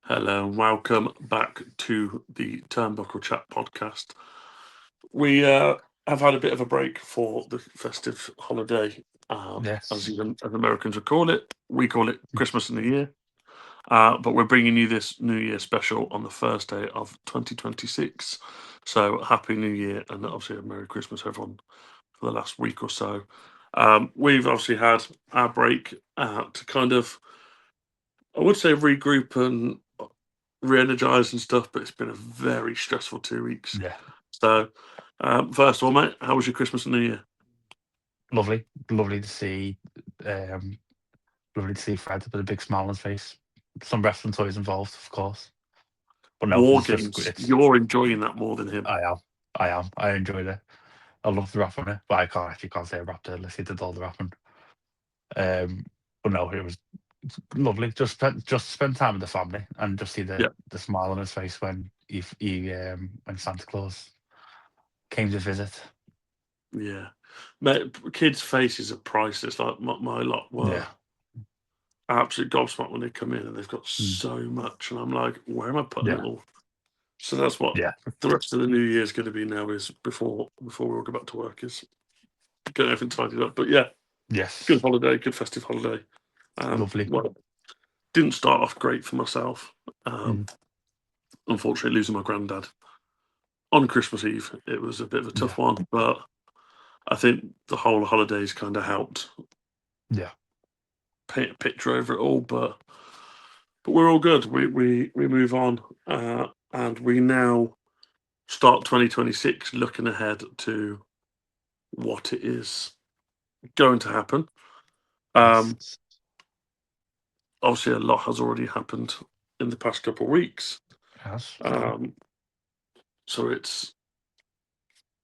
Hello and welcome back to the Turnbuckle Chat podcast. We have had a bit of a break for the festive holiday, as Yes. Americans would call it. We call it Christmas and New Year. But we're bringing you this New Year special on the first day of 2026. So happy New Year and obviously a Merry Christmas, everyone, for the last week or so. We've obviously had our break to kind of, I would say, regroup and re-energize and stuff, but it's been a very stressful 2 weeks. Yeah. So, first of all, mate, how was your Christmas and New Year? Lovely. Lovely to see. Um, Lovely to see Fred with a big smile on his face. Some wrestling toys involved, of course. But no, War it's just games. it's. You're enjoying that more than him. I am. I am. I enjoyed it. I love the rap on it, but I can't say I rapped it unless he did all the rapping. Um, but no, it was lovely. Just spend time with the family and just see Yeah, the smile on his face when when Santa Claus came to visit. yeah. Mate, kids' faces are priceless. Like my lot were Yeah. absolute gobsmacked when they come in and they've got Mm. so much, and I'm like, where am I putting it Yeah. all? So that's what Yeah. the rest of the New Year is going to be now. Is before we all go back to work is getting everything tidied up. But yeah, good Yes. holiday, good festive holiday. Lovely. Well, didn't start off great for myself. Mm. Unfortunately, losing my granddad on Christmas Eve, it was a bit of a tough Yeah. one. But I think the whole holidays kind of helped Yeah. paint a picture over it all. But we're all good. We move on, and we now start 2026 looking ahead to what it is going to happen. Um, Yes. Obviously, a lot has already happened in the past couple of weeks. Yes. Um, so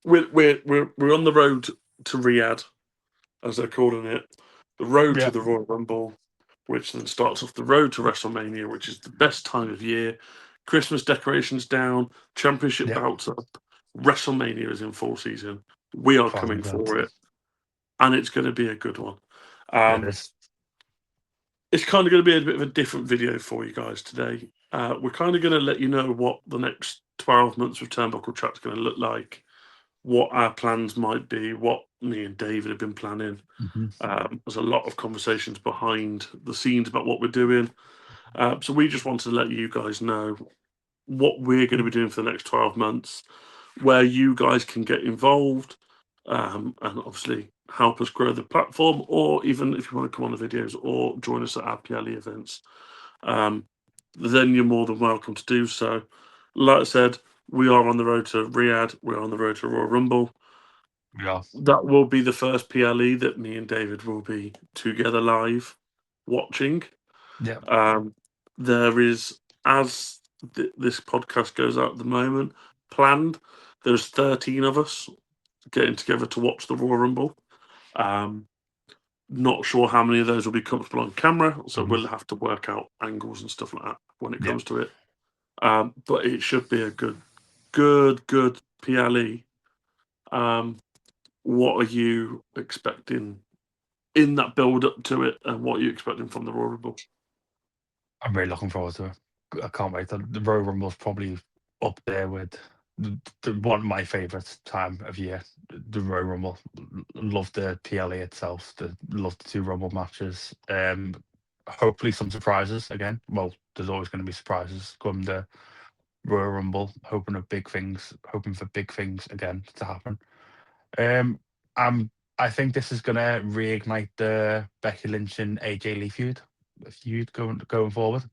we're on the road to Riyadh, as they're calling it, the road to Yeah. the Royal Rumble, which then starts off the road to WrestleMania, which is the best time of year. Christmas decorations down, championship Yeah. bouts up, WrestleMania is in full season. We are coming 1,000%. for it, and it's going to be a good one. It Um, is. it's kind of going to be a bit of a different video for you guys today. We're kind of going to let you know what the next 12 months of Turnbuckle Chat is going to look like, what our plans might be, what me and David have been planning. Hmm. There's a lot of conversations behind the scenes about what we're doing. So we just wanted to let you guys know what we're going to be doing for the next 12 months, where you guys can get involved, and obviously help us grow the platform, or even if you want to come on the videos or join us at our PLE events, um, then you're more than welcome to do so. Like I said, we are on the road to Riyadh, we're on the road to Royal Rumble. We are. That will be the first PLE that me and David will be together live watching. Yeah. Um, there is, as this podcast goes out at the moment, planned. There's 13 of us getting together to watch the Royal Rumble. Um, Not sure how many of those will be comfortable on camera, so Hmm. we'll have to work out angles and stuff like that when it Yeah. comes to it. But it should be a good PLE. Um, what are you expecting in that build up to it, and what are you expecting from the Royal Rumble? I'm really looking forward to it. I can't wait. The Royal Rumble's probably up there with one of my favourite time of year. The Royal Rumble. Love the PLE itself. Love the two Rumble matches. Hopefully some surprises again. Well, there's always going to be surprises come the Royal Rumble. Hoping for big things again to happen. Um, I think this is gonna reignite the Becky Lynch and AJ Lee feud going forward,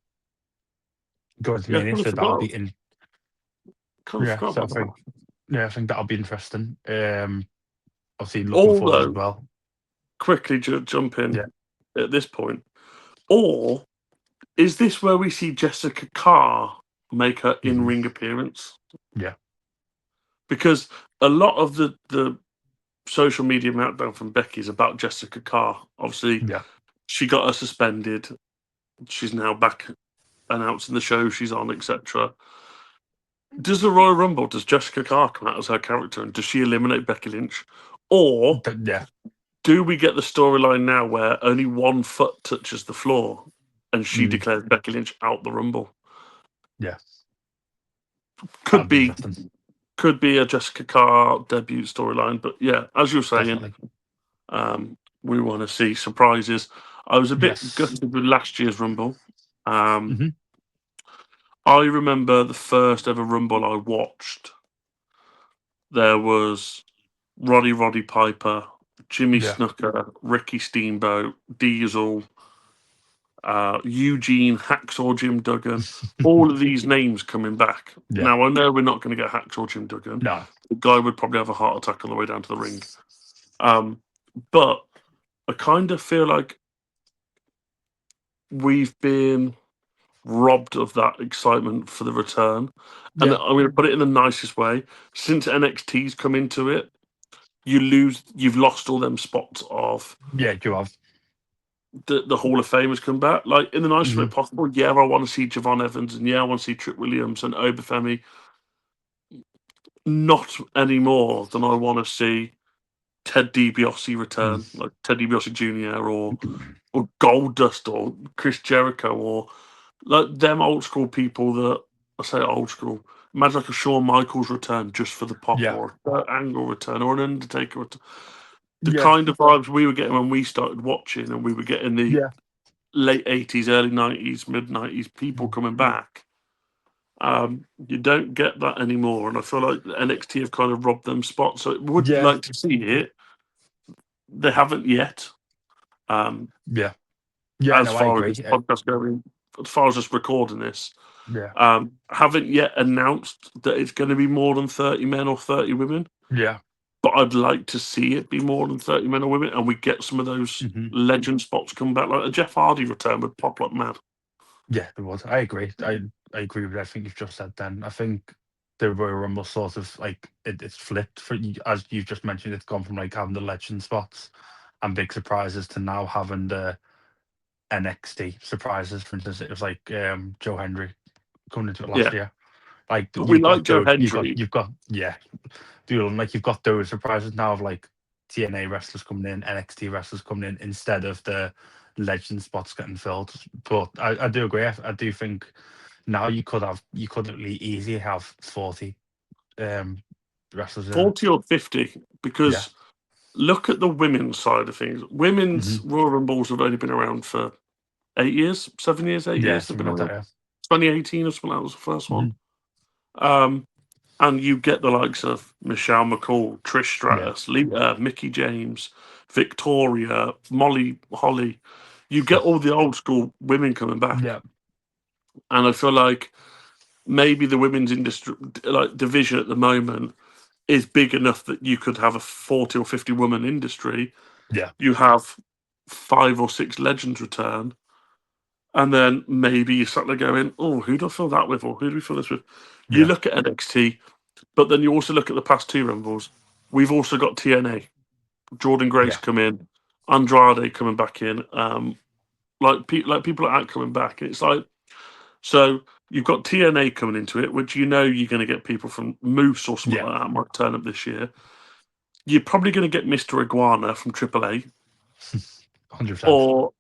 going to Yeah, I Mania. kind of So that'll forgot. be in. Kind of Yeah, forgot so about that. I think that'll be interesting. Obviously looking forward as Although, well. quickly jump in Yeah, at this point, or is this where we see Jessica Carr make her in hmm ring appearance? yeah, Because a lot of the social media meltdown from Becky is about Jessica Carr. Obviously, yeah. she got her suspended. She's now back announcing the show she's on, etc. Does the Royal Rumble, does Jessica Carr come out as her character and does she eliminate Becky Lynch? Or Yeah, do we get the storyline now where only one foot touches the floor and she mm, declares Becky Lynch out the Rumble? Yeah, Could that'd be be interesting. could be a Jessica Carr debut storyline, but yeah, as you're saying, Definitely. we want to see surprises. I was a bit Yes. gutted with last year's Rumble. Um, Hmm. I remember the first ever Rumble I watched. There was Roddy Piper, Jimmy Yeah. Snooker, Ricky Steamboat, Diesel, Eugene, Hacksaw Jim Duggan. All of these names coming back. Yeah. Now I know we're not going to get Hacksaw Jim Duggan. No. The guy would probably have a heart attack on the way down to the ring. But I kind of feel like we've been robbed of that excitement for the return. And Yeah. I'm going to put it in the nicest way. Since NXT's come into it, you've lost all them spots of Yeah. You have. the Hall of Famers come back. Like in the nicest way Hmm. possible. Yeah, I want to see Javon Evans and yeah, I want to see Trick Williams and Obafemi. Not any more than I want to see Ted DiBiase return, like Ted DiBiase Jr. or Goldust or Chris Jericho or like them old school people that I say old school. Imagine like a Shawn Michaels return just for the pop Yeah. or a Kurt Angle return or an Undertaker return. The Yeah. kind of vibes we were getting when we started watching and we were getting the Yeah. late 80s, early 90s, mid 90s people coming back. You don't get that anymore. And I feel like NXT have kind of robbed them spots. So I would Yeah. like to see it. They haven't yet. Um, Yeah. Yeah. as No, I far as agree. this podcast going, as far as us recording this, Yeah. haven't yet announced that it's going to be more than 30 men or 30 women. Yeah. But I'd like to see it be more than 30 men or women, and we get some of those Hmm. legend spots come back. Like a Jeff Hardy return would pop like mad. Yeah. There was. I agree. I agree with everything you've just said. Then I think the Royal Rumble sort of like it's flipped for you, as you've just mentioned. It's gone from like having the legend spots and big surprises to now having the NXT surprises. For instance, it was like Joe Hendry coming into it last Yeah. year. Like But we you've like got Joe those, Hendry. you've got yeah, dude. Like you've got those surprises now of like TNA wrestlers coming in, NXT wrestlers coming in instead of the legend spots getting filled. But I do agree. I do think now you could easily have 40 um wrestlers in. 40 or 50, Yeah. because look at the women's side of things. Women's Hmm. Royal Rumbles have only been around for 8 years, 7 years, eight Yeah, years. They've something been like that. around. Yeah. 2018 or something, that was the first Hmm. one. Um, and you get the likes of Michelle McCall, Trish Yeah. Stratus, Lita, Mickey James, Victoria, Molly Holly. You get all the old school women coming back. Yeah. And I feel like maybe the women's industry, like division at the moment, is big enough that you could have a 40 or 50 woman industry. Yeah. You have 5 or 6 legends return, and then maybe you start there going, oh, who do I fill that with, or who do we fill this with? You Yeah. look at NXT, but then you also look at the past 2 Rumbles. We've also got TNA, Jordan Grace Yeah. come in, Andrade coming back in, like people like that coming back. And it's like, so you've got TNA coming into it, which you know you're going to get people from Moose or something Yeah. like that might turn up this year. You're probably going to get Mr. Iguana from AAA 100%. or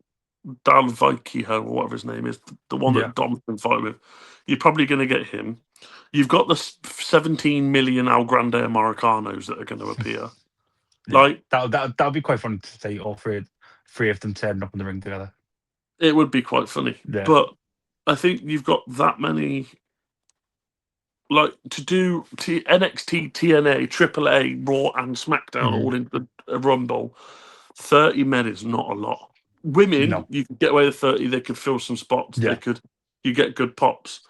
Dal Vikiho or whatever his name is, the one Yeah. that Dom's been fighting with. You're probably going to get him. You've got the 17 million Al Grande Americanos that are going to appear. Yeah. Like, That'll be quite fun to see all three of them turning up in the ring together. it would be quite funny. Yeah. But I think you've got that many. Like to do NXT, TNA, AAA, Raw, and SmackDown Hmm. all into a Rumble, 30 men is not a lot. Women, No. you could get away with 30, they could fill some spots. Yeah. You get good pops.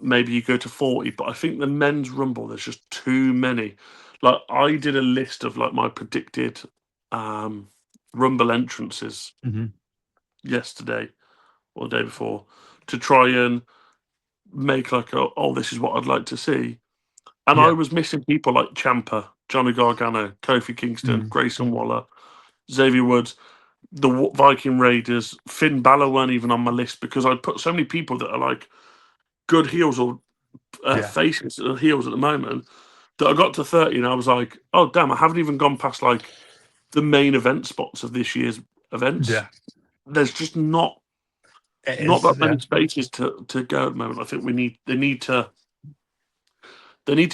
Maybe you go to 40, but I think the men's Rumble, there's just too many. Like, I did a list of like my predicted Rumble entrances Hmm. yesterday or the day before to try and make like this is what I'd like to see. And I Yeah. was missing people like Champa, Johnny Gargano, Kofi Kingston, Mm. Grayson Waller, Xavier Woods, the Viking Raiders, Finn Balor weren't even on my list because I put so many people that are like good heels or Yeah. faces heels at the moment that I got to 30 and I was like, oh damn, I haven't even gone past like the main event spots of this year's events. Yeah. There's just not. It not is, that yeah. many spaces to go at the moment. I think they need to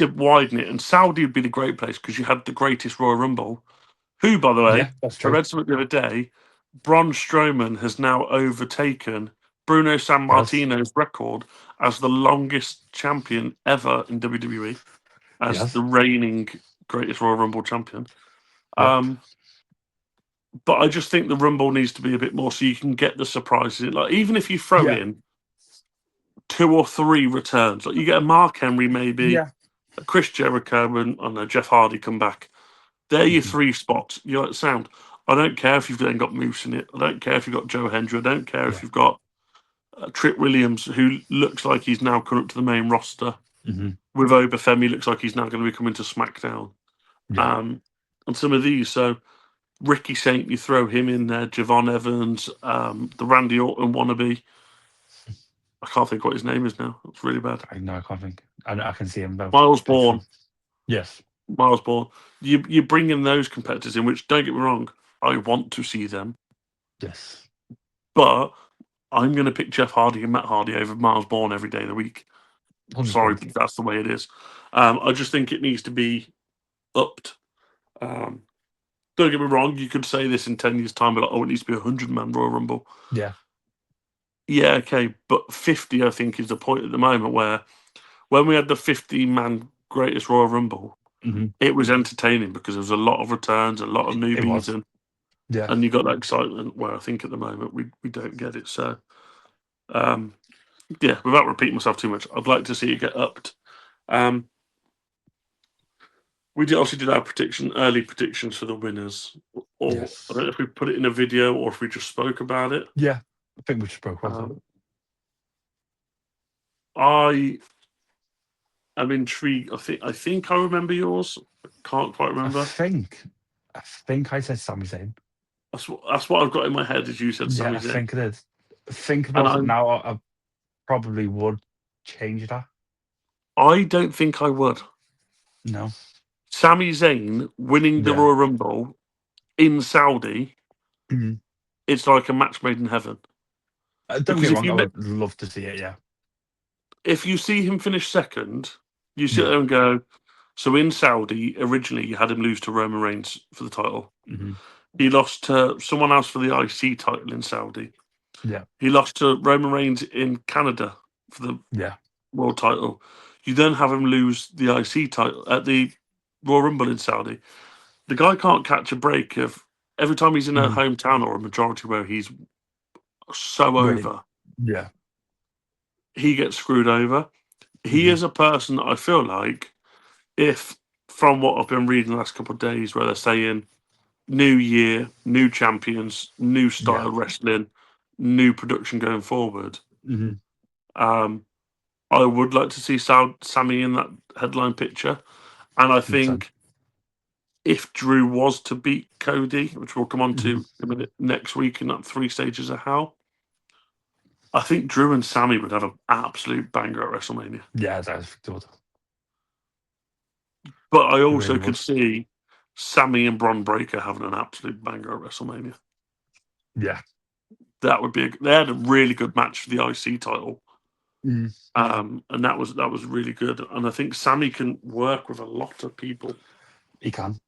widen it, and Saudi would be the great place because you had the greatest Royal Rumble. Who, by the Yeah, way, that's I true. read something the other day. Braun Strowman has now overtaken Bruno San Yes. Martino's record as the longest champion ever in WWE, as the Yes. reigning greatest Royal Rumble champion. Yeah. But I just think the Rumble needs to be a bit more so you can get the surprises. Like even if you throw Yeah. in 2 or 3 returns, like you get a Mark Henry, maybe Yeah. a Chris Jericho, and I don't know, Jeff Hardy come back. They're your Mhm. 3 spots. You're like, sound. I don't care if you've then got Moose in it. I don't care if you've got Joe Hendry. I don't care if Yeah. you've got Trick Williams, who looks like he's now come up to the main roster. Hmm. With Obafemi, looks like he's now going to be coming to SmackDown. Yeah. Um, and some of these, so Ricky Saint, you throw him in there. Javon Evans, the Randy Orton wannabe. I can't think what his name is now. It's really bad. I know. I can't think. I can see him though. Miles Picture. Bourne. Yes. Miles Bourne. You bring in those competitors in, which don't get me wrong, I want to see them, Yes. but I'm going to pick Jeff Hardy and Matt Hardy over Miles Bourne every day of the week. Hundred Sorry, percent. but that's the way it is. I just think it needs to be upped. Um, don't get me wrong, you could say this in 10 years' time, but like, oh, it needs to be a 100-man Royal Rumble. Yeah. Yeah, okay, but 50, I think, is the point at the moment where when we had the 50-man greatest Royal Rumble, Hmm. it was entertaining because there was a lot of returns, a lot of It newbies, was. Yeah. and you got that excitement where I think at the moment we don't get it. So, um, yeah, without repeating myself too much, I'd like to see it get upped. Um, we did also did our early predictions for the winners, or I Yes. don't know if we put it in a video or if we just spoke about it. Yeah. I think we spoke about it. Um, I am intrigued. I think I remember yours. Can't quite I remember. think. I think I said Sami Zayn. That's what I've got in my head. As you said, Yeah, Sami I Zayn, think it is. Think and about it now. I probably would change that. I don't think I would. No. Sami Zayn winning the Yeah. Royal Rumble in Saudi, Mhm. it's like a match made in heaven. Don't Because get me wrong. I would love to see it. Yeah. if you see him finish second, you sit Yeah. there and go, so in Saudi, originally you had him lose to Roman Reigns for the title. Hmm. He lost to someone else for the IC title in Saudi. Yeah. He lost to Roman Reigns in Canada for the Yeah. world title. You then have him lose the IC title at the Royal Rumble in Saudi. The guy can't catch a break of every time he's in a Hmm. hometown or a majority where he's so Really. over, Yeah. he gets screwed over. He Hmm. is a person that I feel like, if from what I've been reading the last couple of days, where they're saying new year, new champions, new Yeah. style wrestling, new production going forward, Hmm. um, I would like to see Sammy in that headline picture. And I 100%. think if Drew was to beat Cody, which we'll come on Hmm. to in a minute next week in that 3 stages of hell, I think Drew and Sammy would have an absolute banger at WrestleMania. Yeah, that's good. But I It really also could would. see Sammy and Bron Breakker having an absolute banger at WrestleMania. Yeah. That would be. They had a really good match for the IC title, Mm. and that was really good. And I think Sammy can work with a lot of people. He can.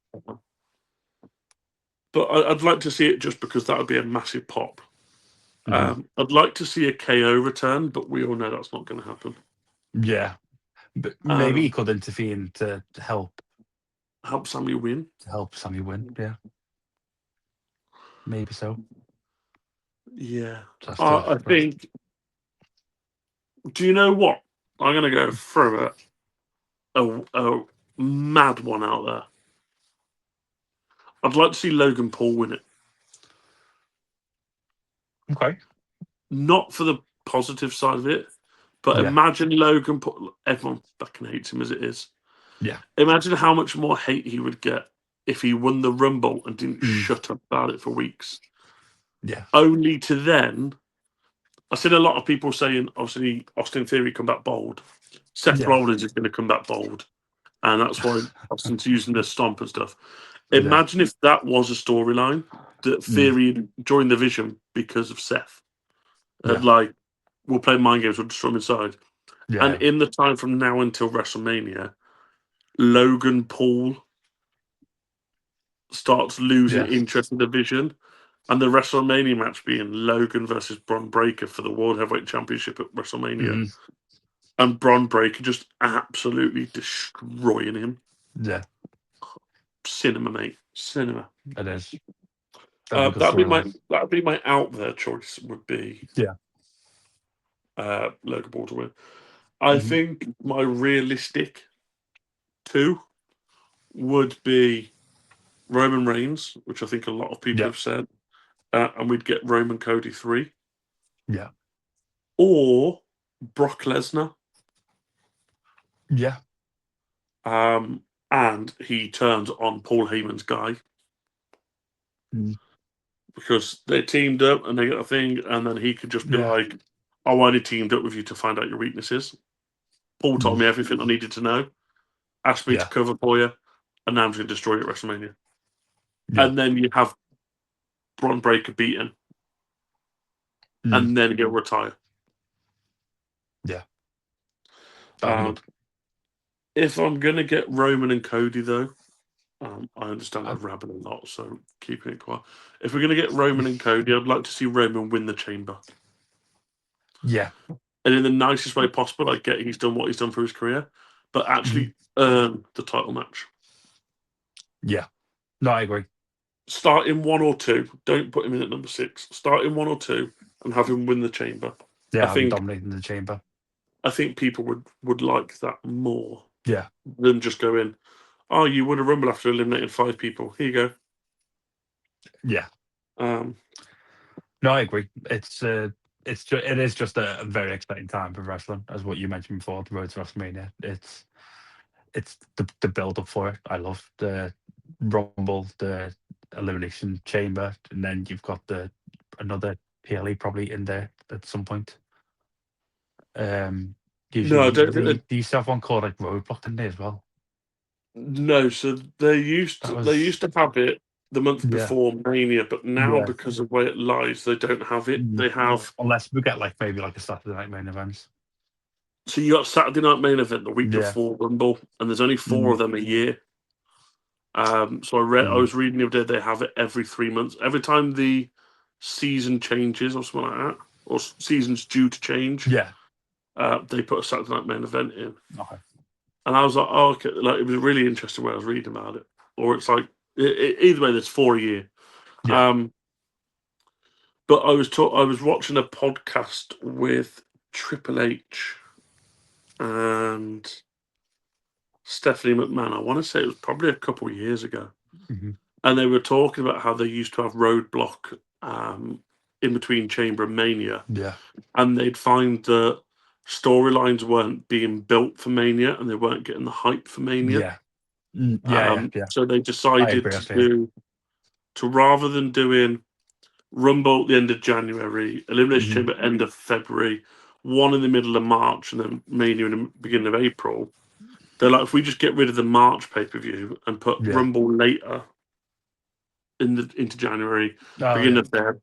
But I'd like to see it just because that would be a massive pop. Hmm. I'd like to see a KO return, but we all know that's not going to happen. Yeah. But maybe he Um, could intervene to help Sammy win. help Sammy win. Yeah. Maybe so. Yeah, Just to I think. Do you know what? I'm going to go through a mad one out there. I'd like to see Logan Paul win it, okay. not for the positive side of it, but Yeah. imagine Logan Paul. Everyone fucking hates him as it is. Yeah. Imagine how much more hate he would get if he won the Rumble and didn't Mm. shut up about it for weeks. Yeah. Only to then, I've seen a lot of people saying, obviously, Austin Theory come back bold. Seth Yeah. Rollins is going to come back bold. And that's why Austin's using the stomp and stuff. Yeah. Imagine if that was a storyline that Mm. Theory had joined the Vision because of Seth. And Yeah. like, we'll play mind games, we'll destroy him inside. And Yeah. in the time from now until WrestleMania, Logan Paul starts losing Yes. interest in the division. And the WrestleMania match being Logan versus Bron Breakker for the World Heavyweight Championship at WrestleMania. Mhm. And Bron Breakker just absolutely destroying him. Yeah. Cinema, mate. Cinema. It is. That'd be a good That'd be my out there choice, would be Yeah. Logan Paul to win. I Mhm. think my realistic two would be Roman Reigns, which I think a lot of people Yeah. have said, and we'd get Roman Cody 3, Yeah. or Brock Lesnar, Yeah. and he turns on Paul Heyman's guy Mhm. because they teamed up and they got a thing, and then he could just be Yeah. like, "I only teamed up with you to find out your weaknesses. Paul told Mhm. me everything I needed to know, asked me to Yeah. cover for you, and now I'm just going to destroy you at WrestleMania." Yeah. And then you have Braun Breaker beaten, Mhm. and then he'll retire. Yeah. That'd be Um, good. if I'm going to get Roman and Cody, though, I understand I, I've rabbled a lot, so keeping it quiet. If we're going to get Roman and Cody, I'd like to see Roman win the Chamber. yeah. And in the nicest way possible, I get he's done what he's done for his career, but Mhm. actually earn the title match. Yeah. No, I agree. Start in 1 or 2. Don't put him in at number 6. Start in 1 or 2 and have him win the Chamber. I Yeah, I'm think dominating the chamber. I think people would like that more Yeah. than just going, "Oh, you won a Rumble after eliminating 5 people. Here you go." Yeah. Um, No, I agree. It is just a very exciting time for wrestling, as what you mentioned before, the road to WrestleMania. It's the build up for it. I love the Rumble, the Elimination Chamber, and then you've got the another PLE probably in there at some point. no, I Usually don't think they that. they used to have one called like Roadblock, didn't they, as well? No, so That they was used to have it the month yeah, before Mania, but now yeah. because of where it lies, they don't have it. Mm. They have Unless we get like maybe like a Saturday night main event. so you got Saturday Night Main Event the week Yeah. before Rumble, and there's only 4 Mm, of them a year. So I mm, was reading the other day they have it every 3 months. Every time the season changes or something like that, or season's due to change, yeah. they put a Saturday Night Main Event in. Okay. And I was like, oh, okay. Like, it was really interesting when I was reading about it. Or it's like, either way, there's 4 a year. Yeah. Um, but I was watching a podcast with Triple H and Stephanie McMahon. I want to say it was probably a couple of years ago. Hmm. And they were talking about how they used to have Roadblock in between Chamber and Mania. Yeah. And they'd find that storylines weren't being built for Mania and they weren't getting the hype for Mania. Yeah. Yeah. Yeah. Yeah. So they I decided agree. Actually. to rather than doing Rumble at the end of January, Elimination Hmm. Chamber end of February, one in the middle of March, and then Mania in the beginning of April. They're like, if we just get rid of the March pay per view and put Yeah. Rumble later into January, Oh beginning yeah. of Feb,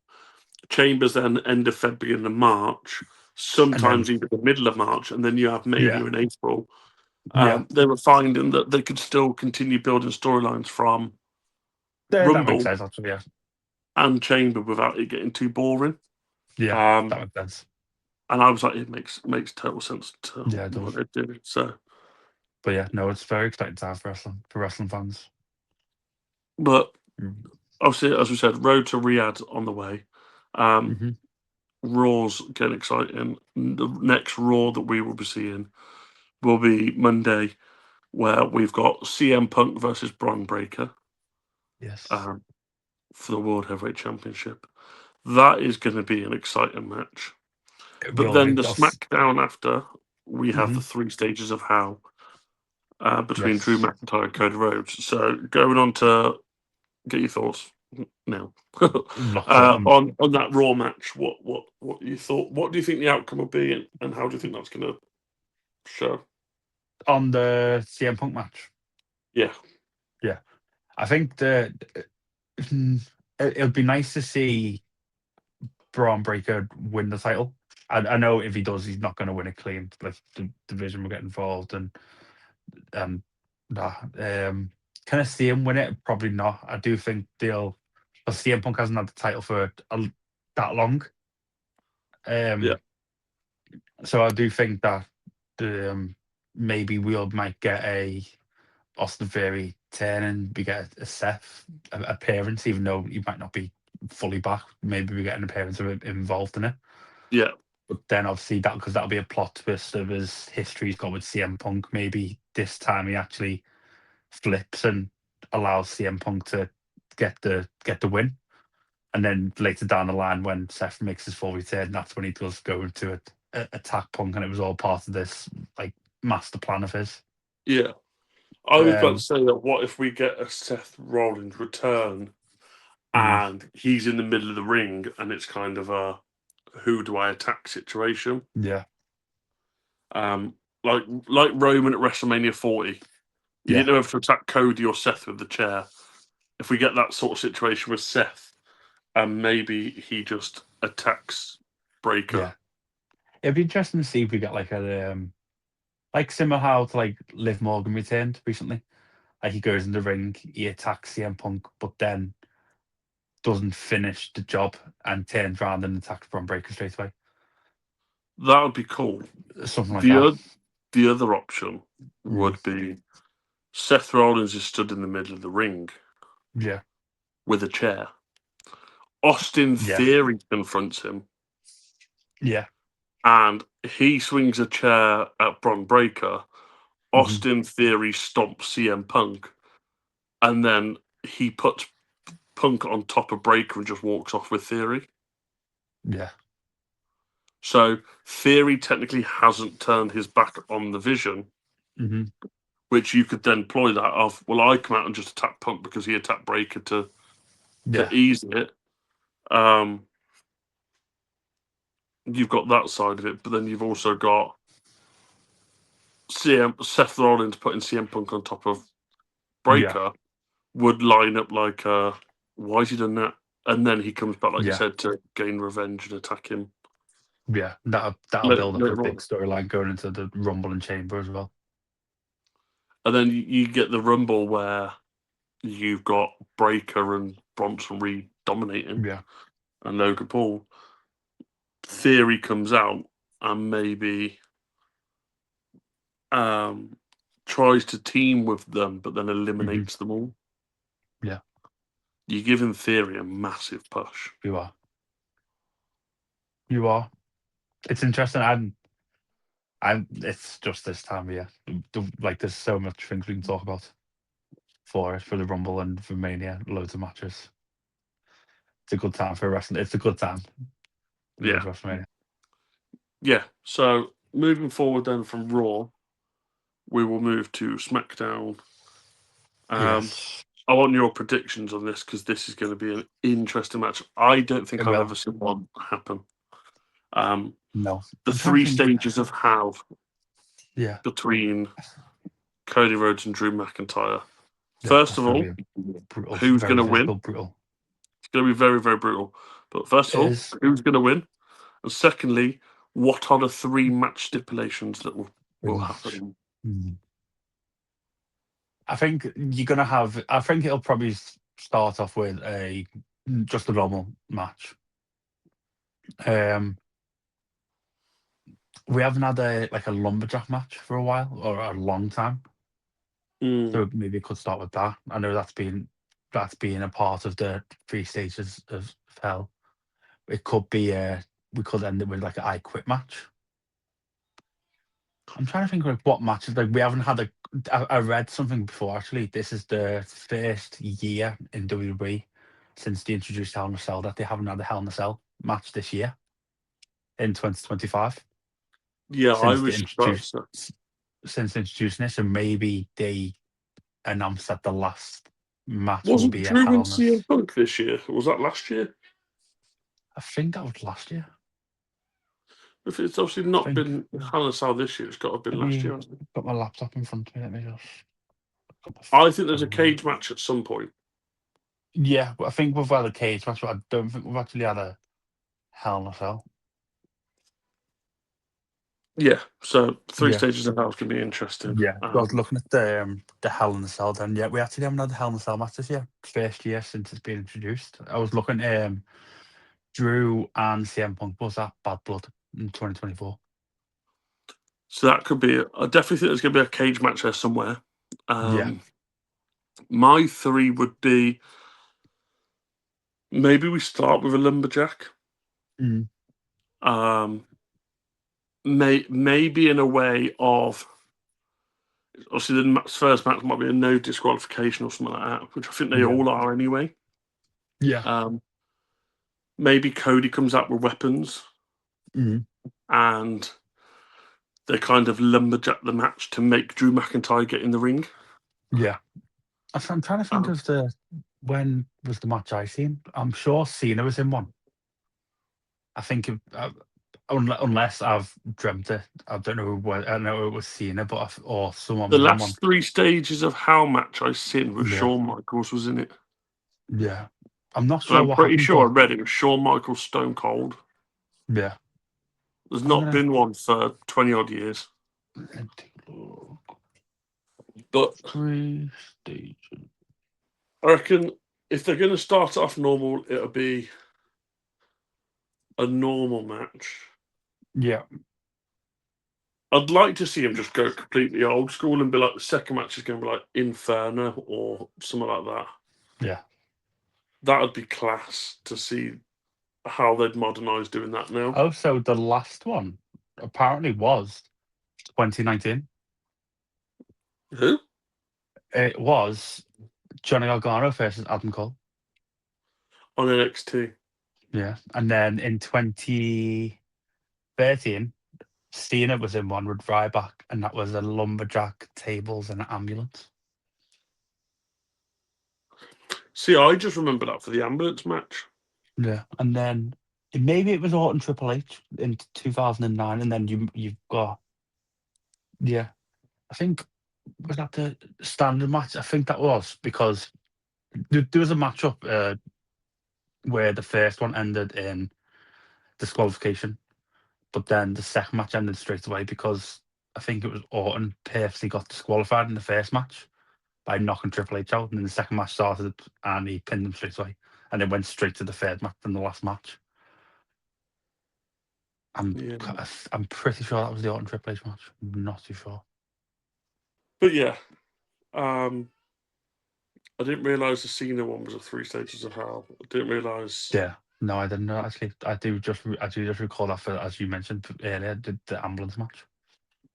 Chambers then end of Feb, beginning of March, And then sometimes even the middle of March, and then you have yeah. Mania in April. Yeah. They were finding that they could still continue building storylines from That makes Rumble sense. Actually. Yeah. and Chamber without it getting too boring. Yeah. That Um, makes sense. and I was like, it makes total sense to Yeah. It what does. they're doing. So, But yeah. No, it's very exciting time for wrestling fans. but Mm-hmm. obviously, as we said, Road to Riyadh on the way. Um, Mm-hmm. Raw's getting exciting. The next Raw that we will be seeing will be Monday, where we've got CM Punk versus Braun Breaker Yes. um, for the World Heavyweight Championship. That is going to be an exciting match. It But will then be. the That's. SmackDown after, we have the Hmm. 3 stages of Hell between Drew Yes. McIntyre and Cody Rhodes. So going on to get your thoughts now Look. So on that Raw match. What you thought? What do you think the outcome will be, and how do you think that's going to show? on the CM Punk match. Yeah, Yeah. I think the it would be nice to see Braun Breaker win the title. I know if he does, he's not going to win it clean. Like the division will get involved and nah. Can I see him win it? Probably not. I do think they'll. But CM Punk hasn't had the title for that long. Yeah, Um, so I do think that maybe we might get a Austin Theory turn and we get a Seth appearance, even though he might not be fully back. Maybe we get an appearance of him involved in it. yeah, But then obviously that because that'll be a plot twist of his history he's got with CM Punk. Maybe this time he actually flips and allows CM Punk to get the win. And then later down the line, when Seth makes his full return, that's when he does go into attack Punk, and it was all part of this like master plan of his. yeah. I was about to Um, say that what if we get a Seth Rollins return mm, and he's in the middle of the ring and it's kind of a who do I attack situation? yeah, Um, like Roman at WrestleMania 40. You yeah, didn't know whether to attack Cody or Seth with the chair. If we get that sort of situation with Seth, and maybe he just attacks Breaker. yeah. It'd be interesting to see if we get like a like similar how to like Liv Morgan returned recently. Like he goes in the ring, he attacks CM Punk, but then doesn't finish the job and turns around and attacks Braun Breaker straight away. That would be cool. Something like The that. the other option Mm, would be Seth Rollins is stood in the middle of the ring yeah, with a chair. Austin yeah, Theory confronts him, yeah. and he swings a chair at Bron Breakker. Hmm. Austin Theory stomps CM Punk, and then he puts Punk on top of Breaker and just walks off with Theory. Yeah. So Theory technically hasn't turned his back on the Vision, Hmm. which you could then ploy that of, well, I come out and just attack Punk because he attacked Breaker to Yeah. ease it. Um, you've got that side of it, but then you've also got Seth Rollins putting CM Punk on top of Yeah. Breaker would line up like, why has he done that? And then he comes back, like you Yeah. said, to gain revenge and attack him Yeah. That'll build up a later big on. storyline going into the Rumble and Chamber as well. And then you get the Rumble where you've got Breaker and Bronson Reed dominating, Yeah. and Logan Paul. Theory comes out and maybe um, tries to team with them, but then Hmm. eliminates them all. Yeah. You give him Theory a massive push. You are. You are. It's interesting. It's just this time of year. Like, there's so much things we can talk about for the Rumble and for Mania. Loads of matches. It's a good time for wrestling. It's a good time. Yeah, With WrestleMania. yeah. So moving forward, then from Raw, we will move to SmackDown. Um, Yes. I want your predictions on this because this is going to be an interesting match. I don't It think I've will. ever seen one happen. Um, No. the I'm trying to three think. stages of how Yeah. between Cody Rhodes and Drew McIntyre. Yeah. First That's of going all, to be brutal. who's going Very to win? physical, brutal. It's going to be very, very brutal. But first It of all, is. who's going to win? And secondly, what are the three match stipulations that will Match. happen? Mm. I think you're gonna have. I think it'll probably start off with just a normal match. Um, we haven't had a lumberjack match for a while or a long time, Mm, so maybe it could start with that. I know that's been a part of the three stages of hell. It could be we could end it with like an I Quit match. I'm trying to think of what matches like we haven't had a. I read something before actually. This is the first year in WWE since they introduced Hell in a Cell that they haven't had a Hell in a Cell match this year in 2025 yeah, I since they was introduced surprised. since introducing this, and maybe they announced that the last match will Wasn't be a Drew Hell and in a. S- CM Punk this year? Was that last year? I think that was last year. If it's obviously I not think. been Hell in a Cell this year, it's got to have been Let last me year, hasn't it? put my laptop in front of me. Let me just. Got my I think there's a phone. cage match at some point. Yeah, but I think we've had a cage match, but I don't think we've actually had a Hell in a Cell. Yeah, so three Yeah, stages of hell can be interesting. yeah. I was looking at the Hell in a Cell. Then yeah, we actually haven't had the Hell in a Cell match this year. First year since it's been introduced. I was looking. Drew and CM Punk was at Bad Blood in 2024. So that could be. I definitely think there's going to be a cage match there somewhere. Yeah. My three would be maybe we start with a lumberjack. Mm. Um, maybe in a way of obviously the first match might be a no disqualification or something like that, which I think they Yeah. all are anyway. Yeah. Maybe Cody comes out with weapons Mm. and they kind of lumberjack the match to make Drew McIntyre get in the ring. Yeah. I'm trying to think Um, of when was the match I seen. I'm sure Cena was in one. I think unless I've dreamt it, I don't know what. I know it was Cena, but or someone the was in one. last three stages of Hell match I seen was Yeah. Shawn Michaels was in it. Yeah. I'm not And sure I'm what pretty happened, sure I but read it was Shawn Michaels Stone Cold. yeah. There's I'm not gonna been one for 20 odd years. take a look. But 3 stages. I reckon if they're going to start it off normal, it'll be a normal match. Yeah. I'd like to see him just go completely old school and be like the second match is going to be like Inferno or something like that. Yeah. That would be class to see how they'd modernise doing that now. Oh, so the last one apparently was 2019. Who? It was Johnny Gargano versus Adam Cole. On NXT. Yeah. And then in 2013, Cena was in one with Ryback, and that was a lumberjack, tables, and an ambulance. See, I just remember that for the ambulance match. Yeah. And then maybe it was Orton Triple H in 2009, and then you've got, yeah, I think, was that the standard match? I think that was because there was a matchup where the first one ended in disqualification, but then the second match ended straight away because I think it was Orton purposely got disqualified in the first match by knocking Triple H out, and then the second match started and he pinned him straight away, and then went straight to the third match and the last match. I'm Yeah. I'm pretty sure that was the Orton Triple H match. I'm not too sure. But yeah, I didn't realise the Cena one was a three stages of hell. I didn't realise. Yeah, no, I didn't know actually. I do just recall that for, as you mentioned earlier, the ambulance match.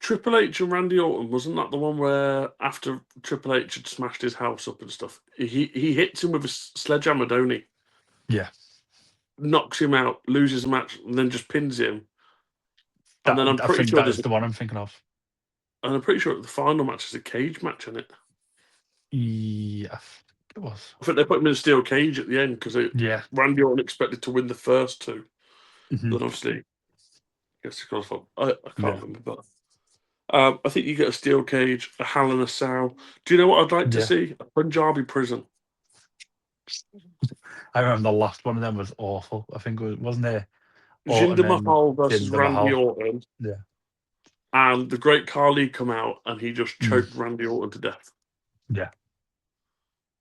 Triple H and Randy Orton, wasn't that the one where after Triple H had smashed his house up and stuff, he hits him with a sledgehammer, don't he? Yeah, Knocks him out, loses the match, and then just pins him. And then I think that is the one I'm thinking of. and I'm pretty sure the final match is a cage match in it. Yeah, it was. I think they put him in a steel cage at the end because Yeah. Randy Orton expected to win the first two. Mhm. Then obviously, I guess I can't Yeah. remember, but I think you get a steel cage, a Hell in a Cell. Do you know what I'd like to Yeah. see? A Punjabi prison. I remember the last one of them was awful. I think wasn't it Orton Jinder and Mahal versus Jinder Randy Mahal? Orton, Yeah. and the Great Khali come out and he just Mm. choked Randy Orton to death, Yeah.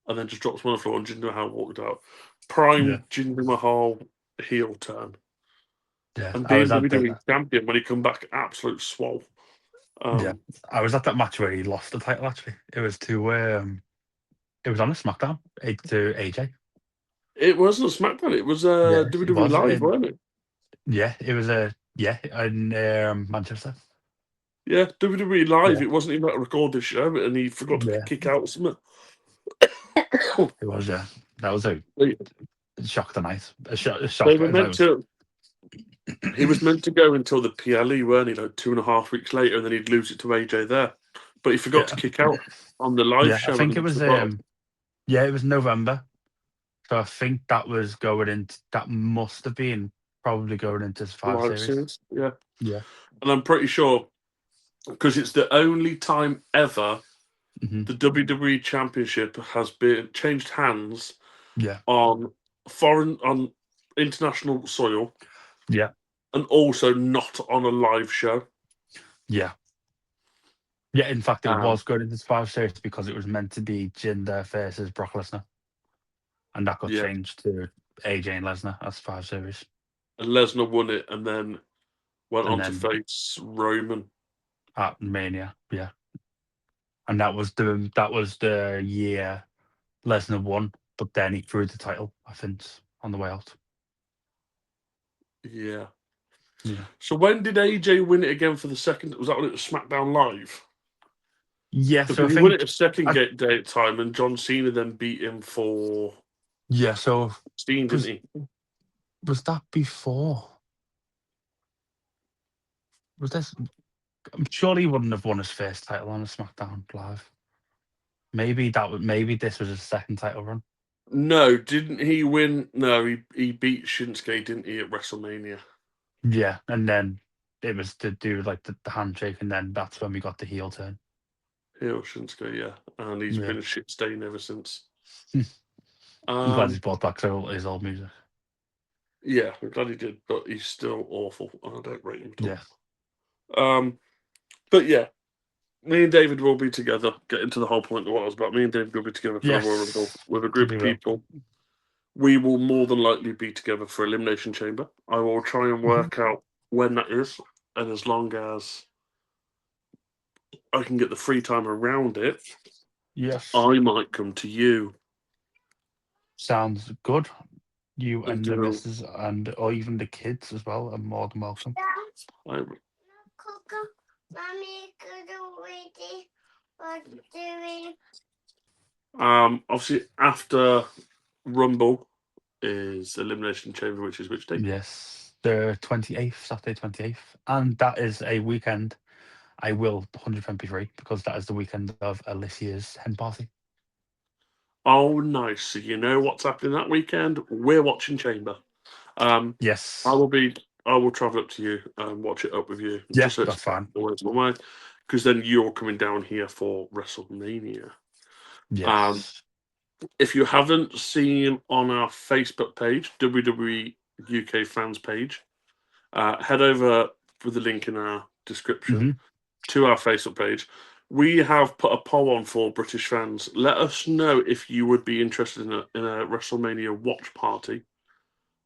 and then just drops him on the floor and Jinder Mahal walked out. Yeah. Prime Jinder Mahal heel turn. Yeah. And I was being at WWE the champion when he come back, absolute swole. yeah. I was at that match where he lost the title actually. It was it was on a SmackDown to AJ. It wasn't SmackDown. It was Yeah, it WWE was. Live, wasn't it? Yeah, it was in Manchester. Yeah, WWE Live. Yeah. It wasn't even like a recorded show, and he forgot to Yeah. kick out or something. It was, yeah. That was a They, shock tonight. A they shock. were meant to. He was meant to go until the PLE, weren't he? Like 2.5 weeks later, and then he'd lose it to AJ there. But he forgot to Yeah. kick out on the live Yeah, I show think it and was forgot. it was November. So I think that was going into that must have been probably going into Survivor Live Series. series, yeah. Yeah. And I'm pretty sure because it's the only time ever Hmm. the WWE Championship has been changed hands Yeah. on international soil Yeah, and also not on a live show. yeah, yeah. In fact, it Um, was going into Survivor Series because it was meant to be Jinder versus Brock Lesnar, and that got yeah, changed to AJ and Lesnar as Survivor Series, and Lesnar won it, and then went and on to then face Roman. at Mania, yeah, and that was the year Lesnar won, but then he threw the title, I think, on the way out. Yeah. Yeah. So when did AJ win it again for the second? Was that when it was SmackDown Live? Yeah, so I Because he won it think a second I day at time, and John Cena then beat him for yeah, so Steen, didn't was he? was that before? Was this I'm sure he wouldn't have won his first title on a SmackDown Live. Maybe this was his second title run. No, didn't he win? No, he beat Shinsuke, didn't he, at WrestleMania? Yeah, and then it was to do like the handshake, and then that's when we got the heel turn. Heel Shinsuke, yeah, and he's Yeah. been a shit stain ever since. I'm glad he's Um, brought back his old music. yeah, I'm glad he did, but he's still awful, and I don't rate him at Yeah. all. But yeah, me and David will be together. Getting to the whole point of what I was about, me and David will be together for the Royal Rumble Yes. with a group We of will. people. We will more than likely be together for Elimination Chamber. I will try and Mhm. work out when that is, and as long as I can get the free time around it, Yes. I might come to you. Sounds good. You And and the do. missus and or even the kids as well are more than welcome. I, obviously, after Rumble is Elimination Chamber, which is which day? Yes. The 28th, Saturday 28th. And that is a weekend I will 100% be free because that is the weekend of Alicia's hen party. Oh, nice. So you know what's happening that weekend? We're watching Chamber. Um, I Yes. will be. I will travel up to you and watch it up with you, Yeah, just so it's that's fine. always one way. Because then you're coming down here for WrestleMania. Um, Yes. if you haven't seen on our Facebook page, WWE UK fans page, head over with the link in our description Hmm. to our Facebook page. We have put a poll on for British fans. Let us know if you would be interested in a WrestleMania watch party.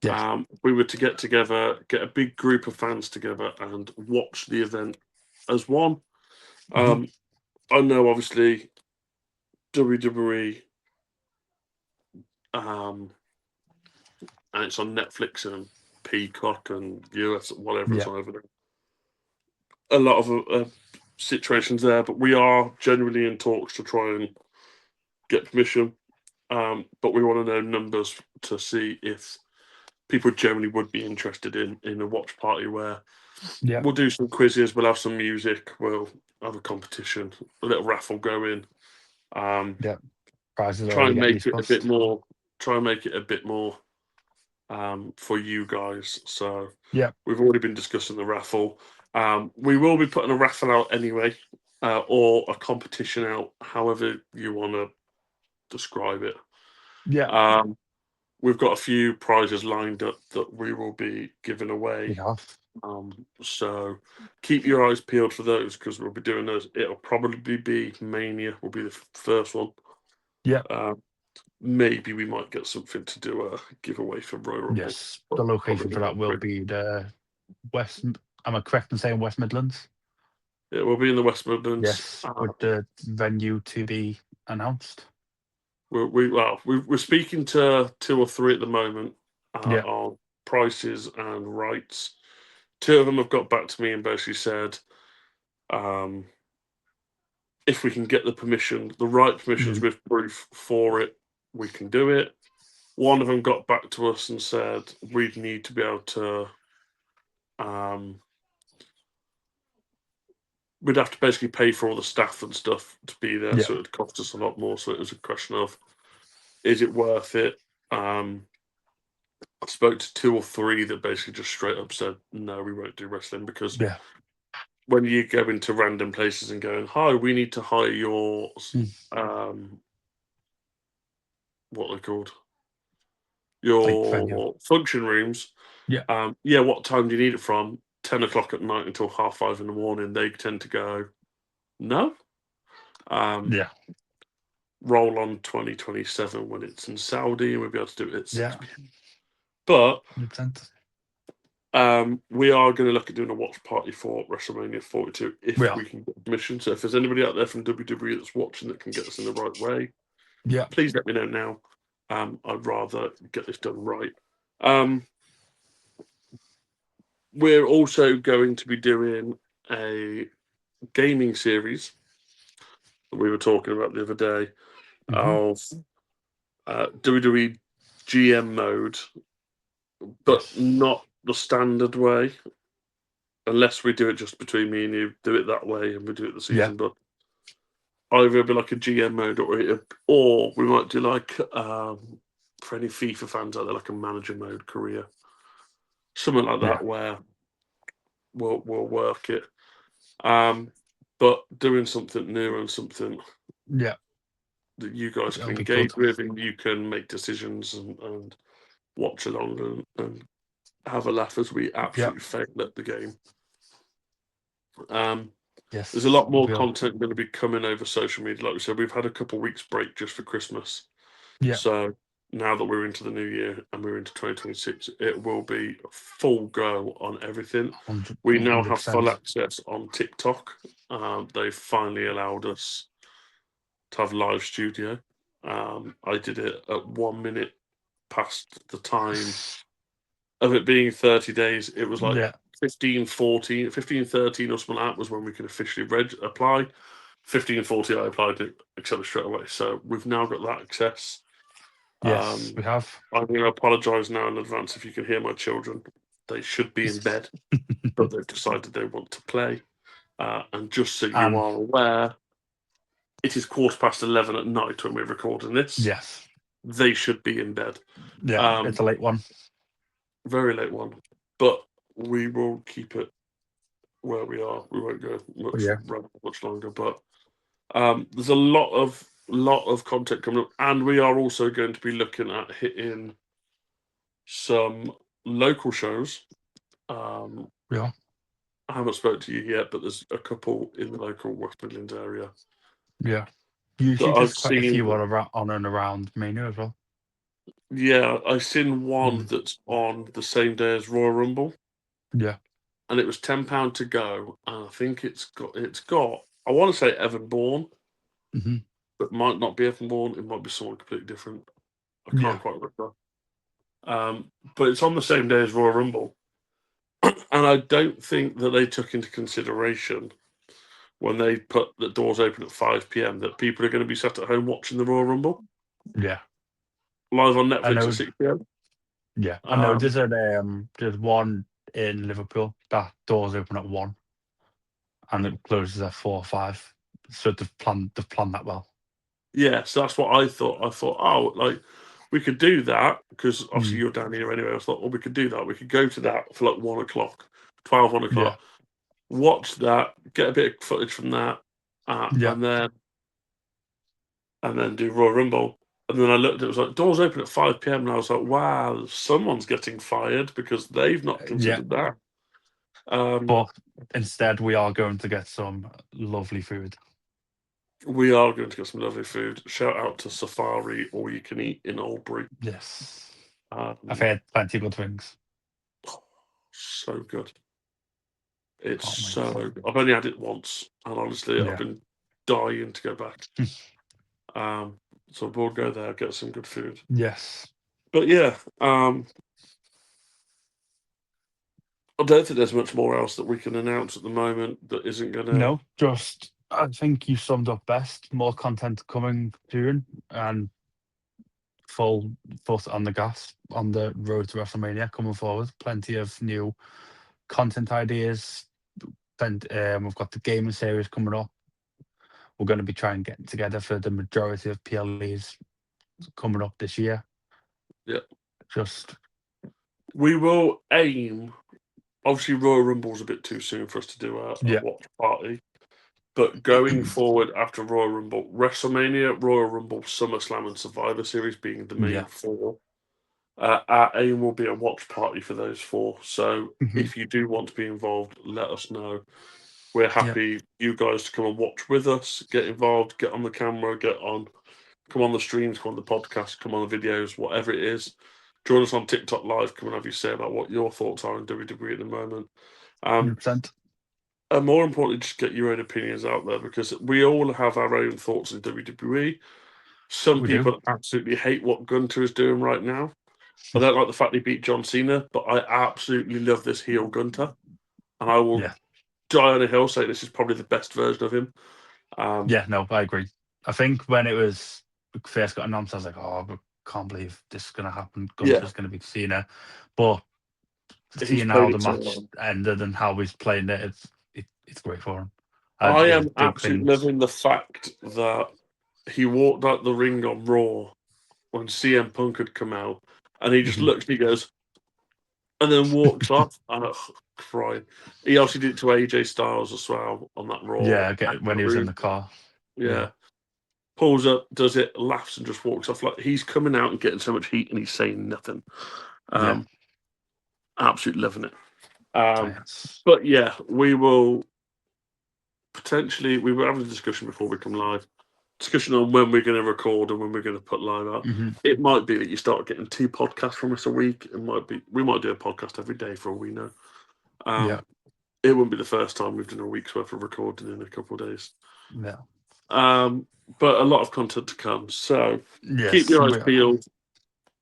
Yeah. We were to get together, get a big group of fans together, and watch the event as one. Hmm. Um, I know, obviously, WWE, and it's on Netflix and Peacock and US, whatever it's Yeah. on over there. A lot of situations there, but we are generally in talks to try and get permission. But we want to know numbers to see if people generally would be interested in a watch party where Yeah. we'll do some quizzes, we'll have some music, we'll have a competition, a little raffle going. Um, Yeah. Prizes are try already and getting make it a bit discussed. more. Try and make it a bit more for you guys. So Yeah. we've already been discussing the raffle. We will be putting a raffle out anyway, or a competition out, however you want to describe it. Yeah. Um, we've got a few prizes lined up that we will be giving We away. have. So keep your eyes peeled for those because we'll be doing those. It'll probably be Mania will be the first one. Yeah. Uh, maybe we might get something to do a giveaway for Royal Rumble, Yes. but The location probably for that not. will be the West. Am I correct in saying West Midlands? It will be in the West Midlands. Yes. With the venue to be announced. We're speaking to two or three at the moment Yeah. on prices and rights. Two of them have got back to me and basically said, um, if we can get the permission, the right permissions Mhm. with proof for it, we can do it. One of them got back to us and said we'd need to be able to, um, we'd have to basically pay for all the staff and stuff to be there, Yeah. so it'd cost us a lot more. So it was a question of, is it worth it? I spoke to two or three that basically just straight up said, no, we won't do wrestling because Yeah. when you go into random places and going, hi, we need to hire your, Mm. what are they called? Like venue. Your function rooms. Yeah. What time do you need it from? 10 o'clock at night until 5:30 in the morning. They tend to go, no. Yeah. Roll on 2027 when it's in Saudi and we'll be able to do it at 6 Yeah. p.m. But 100%. we are going to look at doing a watch party for WrestleMania 42 We if are. we can get permission. So if there's anybody out there from WWE that's watching that can get us in the right way, Yeah. please let me know now. I'd rather get this done right. Um, we're also going to be doing a gaming series that we were talking about the other day Mhm. of WWE GM mode, but Yes. not the standard way. Unless we do it just between me and you, do it that way, and we do it the Yeah. season. But either it'll be like a GM mode, or we might do like for any FIFA fans out there, like a manager mode career, something like Yeah. that, where we'll work it. But doing something new and something Yeah. that you guys That'll can be good. engage with and you can make decisions and watch along and have a laugh as we Yeah. absolutely fail at the game. There's a Yes. lot more We'll. content going to be coming over social media. Like we said, we've had a couple of weeks break just for Christmas. Yeah. So now that we're into the new year and we're into 2026, it will be full go on everything. 100. We now have full 100%. access on TikTok. They've finally allowed us to have live studio. I did it at 1 minute past the time of it being 30 days. It was like Yeah. 15, 13 or something like that was when we could officially apply. 15:40, I applied it, accepted straight away. So we've now got that access. Yes. Um, We have. I'm going to apologise now in advance if you can hear my children. They should be in bed, but they've decided they want to play. And just so you And are aware, it is 11:15 at night when we're recording this. yes. They should be in bed. Yeah. It's a late one. Very late one, but we will keep it where we are. We won't go Yeah. much longer. But there's a lot of content coming up, and we are also going to be looking at hitting some local shows. Yeah. I haven't spoke to you yet, but there's a couple in the local West Midlands area Yeah. that Usually I've there's quite a seen. few on and around Mania as well. Yeah, I've seen one Mm. that's on the same day as Royal Rumble, Yeah. and it was £10 to go. And I think it's got. I want to say Evan Bourne, Hmm. but it might not be Evan Bourne. It might be someone completely different. I Yeah. can't quite remember. But it's on the same day as Royal Rumble, and I don't think that they took into consideration when they put the doors open at 5 p.m. that people are going to be sat at home watching the Royal Rumble Yeah. live on I Netflix at know. 6 p.m. Yeah. I know. Um, There's one in Liverpool that doors open at 1 and it closes at 4 or 5. So they've planned that well. yeah, so that's what I thought. I thought, oh, like we could do that because obviously Mm. you're down here anyway. I thought, well, we could do that. We could go to that for like 1 o'clock, 12, 1 o'clock, Yeah. watch that, get a bit of footage from that, Yeah. and then do Royal Rumble. And then I looked, it was like doors open at 5 p.m. And I was like, wow, someone's getting fired because they've not Yeah. considered that. But instead, we are going to get some lovely food. We are going to get some lovely food. Shout out to Safari All You Can Eat in Albury. Yes. I've Um, heard plenty of good things. so good. It's Can't wait. so. I've only had it once, and honestly, I've Yeah. been dying to go back. So we'll go there, get some good food. Yes. But yeah, I don't think there's much more else that we can announce at the moment that isn't going to. No, just I think you summed up best. More content coming soon and full foot on the gas on the road to WrestleMania coming forward. Plenty of new content ideas. We've got the gaming series coming up. We're going to be trying getting together for the majority of PLEs coming up this year. Yeah, Just we will aim. Obviously, Royal Rumble's a bit too soon for us to do a yeah, watch party. But going forward after Royal Rumble, WrestleMania, Royal Rumble, SummerSlam, and Survivor Series being the main yeah, four, Our aim will be a watch party for those 4. So Mhm. if you do want to be involved, let us know. We're happy you guys to come and watch with us, get involved, get on the camera, come on the streams, come on the podcast, come on the videos, whatever it is. Join us on TikTok Live. Come and have you say about what your thoughts are on WWE at the moment. 100%. And more importantly, just get your own opinions out there, because we all have our own thoughts in WWE. Some We do. people absolutely hate what Gunter is doing right now. I don't like the fact he beat John Cena, but I absolutely love this heel Gunter. And I will Yeah. die on a hill saying this is probably the best version of him. Yeah, no, I agree. I think when it was first got announced, I was like, oh, I can't believe this is going to happen. Yeah, Gunter's going to be Cena. But he's seeing how played the it so match well. ended and how he's playing it, it's great for him. I Yeah, am big absolutely things. loving the fact that he walked out the ring on Raw when CM Punk had come out, and he just Mhm. looks and he goes, and then walks off. And crying. He also did it to AJ Styles as well on that Raw. Yeah, when he was in the car. Yeah. Yeah, Pulls up, does it, laughs, and just walks off. Like, he's coming out and getting so much heat, and he's saying nothing. yeah, Absolutely loving it. Um, yes. but yeah, we will potentially. We were having a discussion before we come live. Discussion on when we're going to record and when we're going to put live out. Hmm. It might be that you start getting 2 podcasts from us a week. It might be we might do a podcast every day for all we know. Yeah, It wouldn't be the first time we've done a week's worth of recording in a couple of days. yeah, But a lot of content to come. So keep yes. your eyes peeled.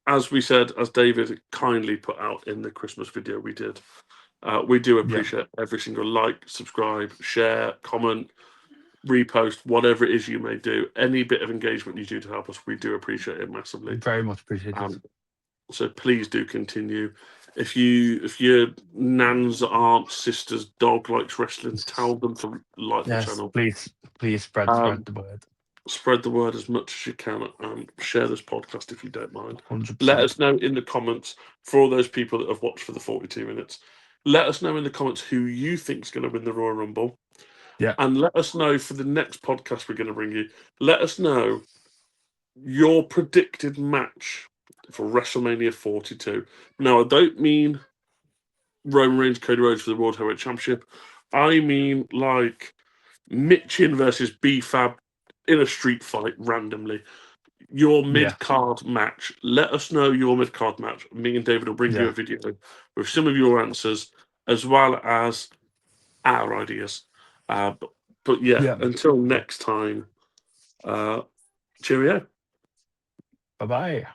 As we said, as David kindly put out in the Christmas video we did, we do Yeah, appreciate every single like, subscribe, share, comment, repost, whatever it is you may do. Any bit of engagement you do to help us, we do appreciate it massively. very much appreciated. So please do continue. If your nan's aunt, sister's dog likes wrestling, tell them to like the Yes, channel. please spread Um, the word. Spread the word as much as you can, and share this podcast if you don't mind. Let 100%. us know in the comments, for all those people that have watched for the 42 minutes. Let us know in the comments who you think is going to win the Royal Rumble. Yeah, And let us know for the next podcast we're going to bring you. Let us know your predicted match for WrestleMania 42. Now, I don't mean Roman Reigns, Cody Rhodes for the World Heavyweight Championship. I mean like Mitchin versus B-Fab in a street fight randomly. Your yeah, mid-card match. Let us know your mid-card match. Me and David will bring you yeah, a video with some of your answers, as well as our ideas. But yeah, yeah. until next time, cheerio. Bye bye.